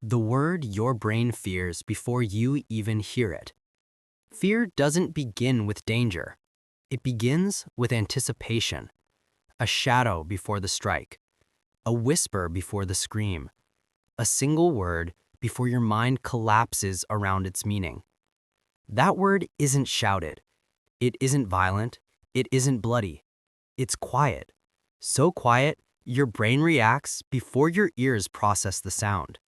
The word your brain fears before you even hear it. Fear doesn't begin with danger. It begins with anticipation, a shadow before the strike, a whisper before the scream, a single word before your mind collapses around its meaning. That word isn't shouted. It isn't violent. It isn't bloody. It's quiet. So quiet, your brain reacts before your ears process the sound.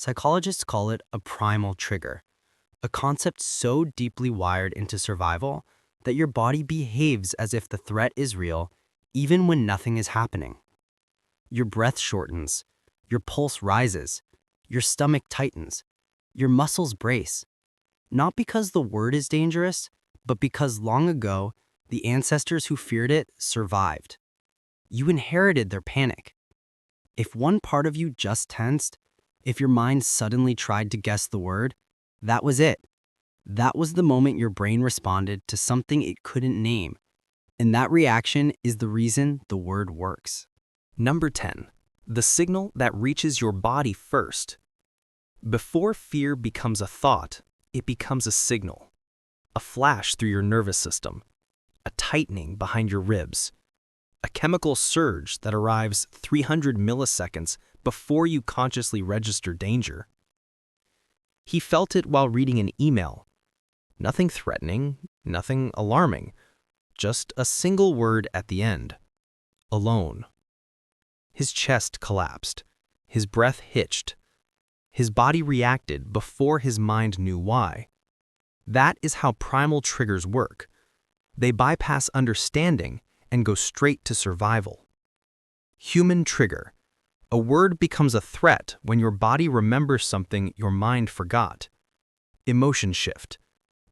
Psychologists call it a primal trigger, a concept so deeply wired into survival that your body behaves as if the threat is real even when nothing is happening. Your breath shortens, your pulse rises, your stomach tightens, your muscles brace. Not because the word is dangerous, but because long ago, the ancestors who feared it survived. You inherited their panic. If one part of you just tensed, if your mind suddenly tried to guess the word, that was it. That was the moment your brain responded to something it couldn't name. And that reaction is the reason the word works. Number 10. The signal that reaches your body first. Before fear becomes a thought, it becomes a signal. A flash through your nervous system. A tightening behind your ribs. A chemical surge that arrives 300 milliseconds before you consciously register danger. He felt it while reading an email. Nothing threatening, nothing alarming, just a single word at the end. Alone. His chest collapsed. His breath hitched. His body reacted before his mind knew why. That is how primal triggers work. They bypass understanding and go straight to survival. Human trigger. A word becomes a threat when your body remembers something your mind forgot. Emotion shift.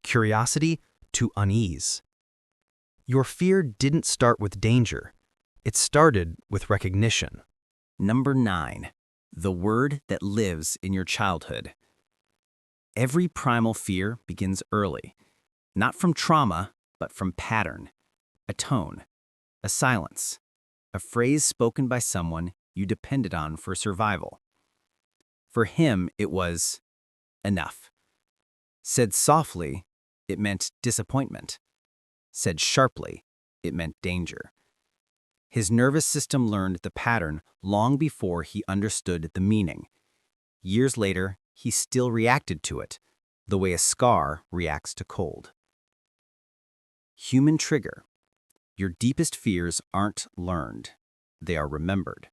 Curiosity to unease. Your fear didn't start with danger. It started with recognition. Number 9. The word that lives in your childhood. Every primal fear begins early, not from trauma, but from pattern, a tone, a silence, a phrase spoken by someone you depended on for survival. For him, it was enough. Said softly, it meant disappointment. Said sharply, it meant danger. His nervous system learned the pattern long before he understood the meaning. Years later, he still reacted to it, the way a scar reacts to cold. Human trigger. Your deepest fears aren't learned. They are remembered.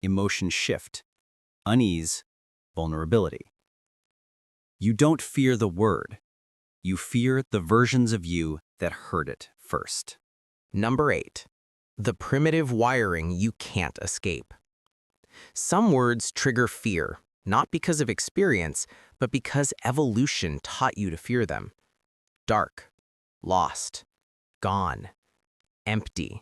Emotion shift. Unease. Vulnerability. You don't fear the word. You fear the versions of you that heard it first. Number 8. The primitive wiring you can't escape. Some words trigger fear, not because of experience, but because evolution taught you to fear them. Dark, lost, gone, empty.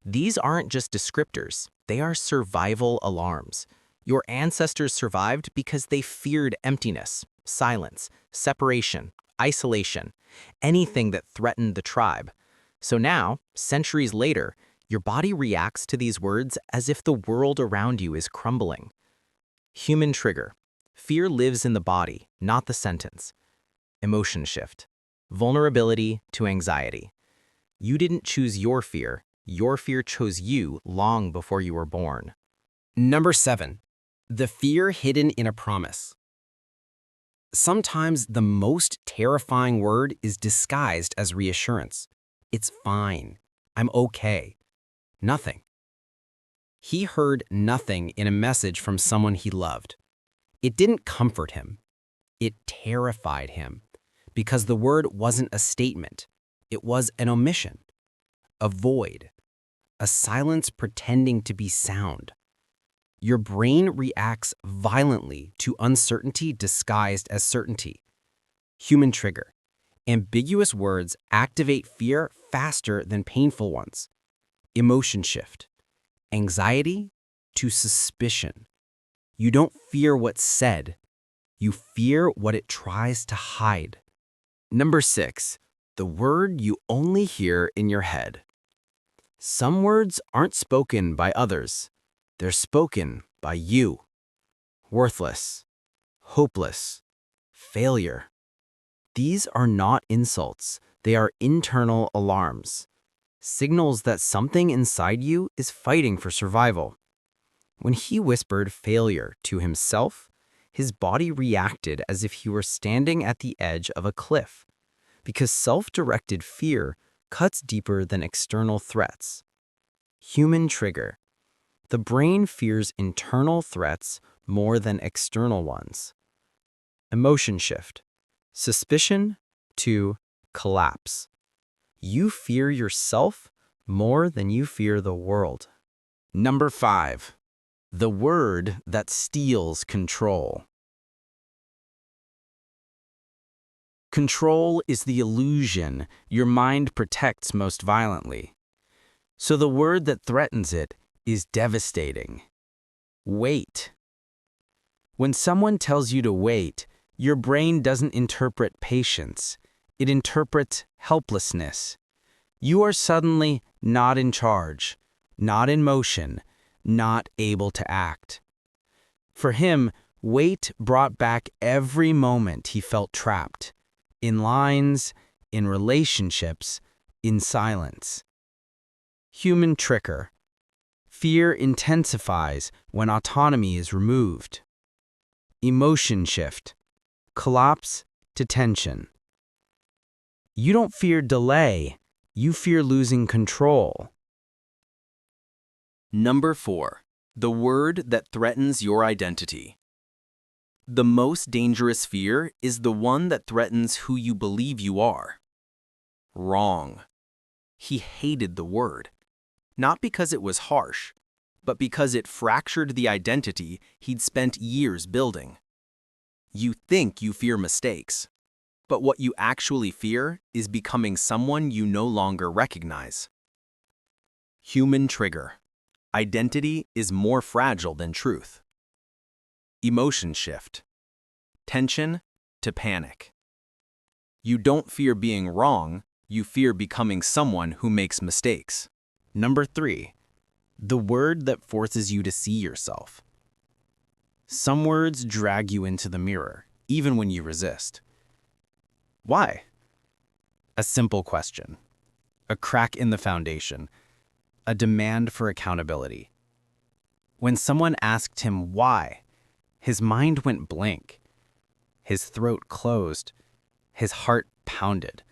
These aren't just descriptors, they are survival alarms. Your ancestors survived because they feared emptiness, silence, separation, isolation, anything that threatened the tribe. So now, centuries later, your body reacts to these words as if the world around you is crumbling. Human trigger. Fear lives in the body, not the sentence. Emotion shift. Vulnerability to anxiety. You didn't choose your fear chose you long before you were born. Number 7. The fear hidden in a promise. Sometimes the most terrifying word is disguised as reassurance. It's fine. I'm okay. Nothing. He heard nothing in a message from someone he loved. It didn't comfort him. It terrified him because the word wasn't a statement. It was an omission, a void, a silence pretending to be sound. Your brain reacts violently to uncertainty disguised as certainty. Human trigger. Ambiguous words activate fear faster than painful ones. Emotion shift. Anxiety to suspicion. You don't fear what's said. You fear what it tries to hide. Number 6. The word you only hear in your head. Some words aren't spoken by others. They're spoken by you. worthless, hopeless, failure. These are not insults, they are internal alarms, signals that something inside you is fighting for survival. When he whispered failure to himself, his body reacted as if he were standing at the edge of a cliff, because self-directed fear cuts deeper than external threats. Human trigger. The brain fears internal threats more than external ones. Emotion shift. Suspicion to collapse. You fear yourself more than you fear the world. Number 5. The word that steals control. Control is the illusion your mind protects most violently. So the word that threatens it is devastating. Wait. When someone tells you to wait, your brain doesn't interpret patience. It interprets helplessness. You are suddenly not in charge, not in motion, not able to act. For him, wait brought back every moment he felt trapped, in lines, in relationships, in silence. Human trigger. Fear intensifies when autonomy is removed. Emotion shift. Collapse to tension. You don't fear delay, you fear losing control. Number 4. The word that threatens your identity. The most dangerous fear is the one that threatens who you believe you are. Wrong. He hated the word, not because it was harsh, but because it fractured the identity he'd spent years building. You think you fear mistakes, but what you actually fear is becoming someone you no longer recognize. Human trigger. Identity is more fragile than truth. Emotion shift. Tension to panic. You don't fear being wrong, you fear becoming someone who makes mistakes. Number 3. The word that forces you to see yourself. Some words drag you into the mirror, even when you resist. Why? A simple question. A crack in the foundation. A demand for accountability. When someone asked him why, his mind went blank. His throat closed. His heart pounded.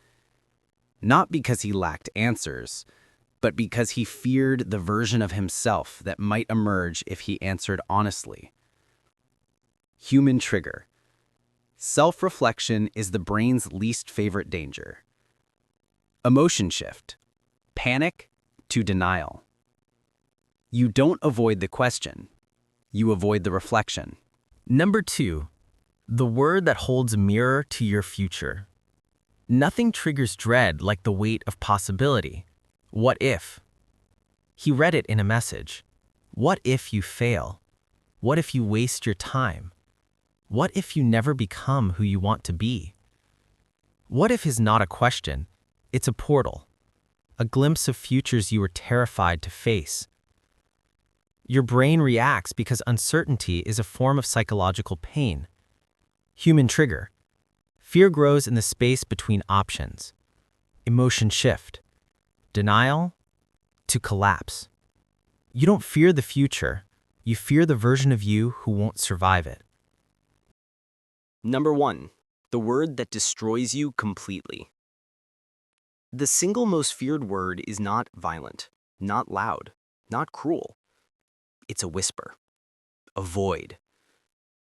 Not because he lacked answers, but because he feared the version of himself that might emerge if he answered honestly. Human trigger. Self-reflection is the brain's least favorite danger. Emotion shift. Panic to denial. You don't avoid the question. You avoid the reflection. Number 2. The word that holds a mirror to your future. Nothing triggers dread like the weight of possibility. What if? He read it in a message. What if you fail? What if you waste your time? What if you never become who you want to be? What if is not a question, it's a portal, a glimpse of futures you were terrified to face. Your brain reacts because uncertainty is a form of psychological pain. Human trigger. Fear grows in the space between options. Emotion shift. Denial to collapse. You don't fear the future, you fear the version of you who won't survive it. Number 1. The word that destroys you completely. The single most feared word is not violent, not loud, not cruel. It's a whisper, a void,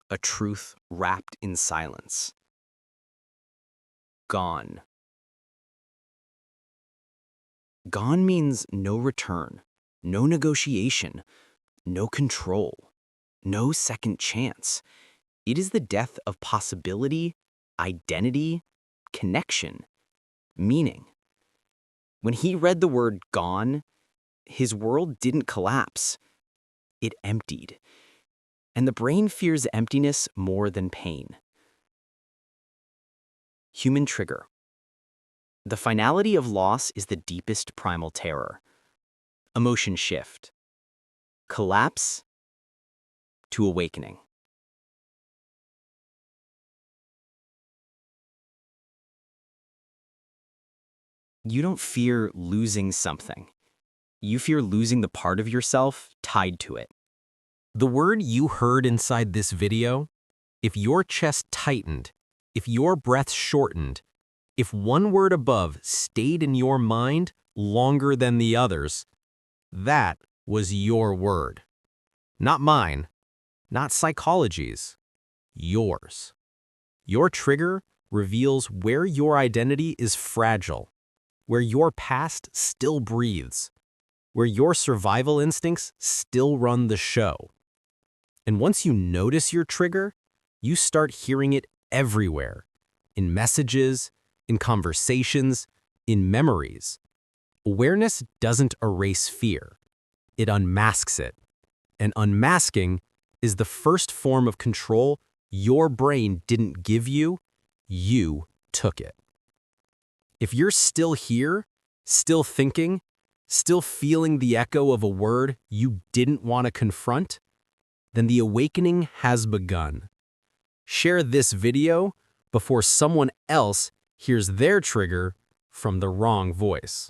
a truth wrapped in silence. Gone. Gone means no return, no negotiation, no control, no second chance. It is the death of possibility, identity, connection, meaning. When he read the word gone, his world didn't collapse. It emptied. And the brain fears emptiness more than pain. Human trigger. The finality of loss is the deepest primal terror. Emotion shift. Collapse to awakening. You don't fear losing something. You fear losing the part of yourself tied to it. The word you heard inside this video, if your chest tightened, if your breath shortened, if one word above stayed in your mind longer than the others, that was your word. Not mine, not psychology's, yours. Your trigger reveals where your identity is fragile, where your past still breathes, where your survival instincts still run the show. And once you notice your trigger, you start hearing it everywhere, in messages, in conversations, in memories. Awareness doesn't erase fear. It unmasks it. And unmasking is the first form of control your brain didn't give you, you took it. If you're still here, still thinking, still feeling the echo of a word you didn't want to confront, then the awakening has begun. Share this video before someone else hears their trigger from the wrong voice.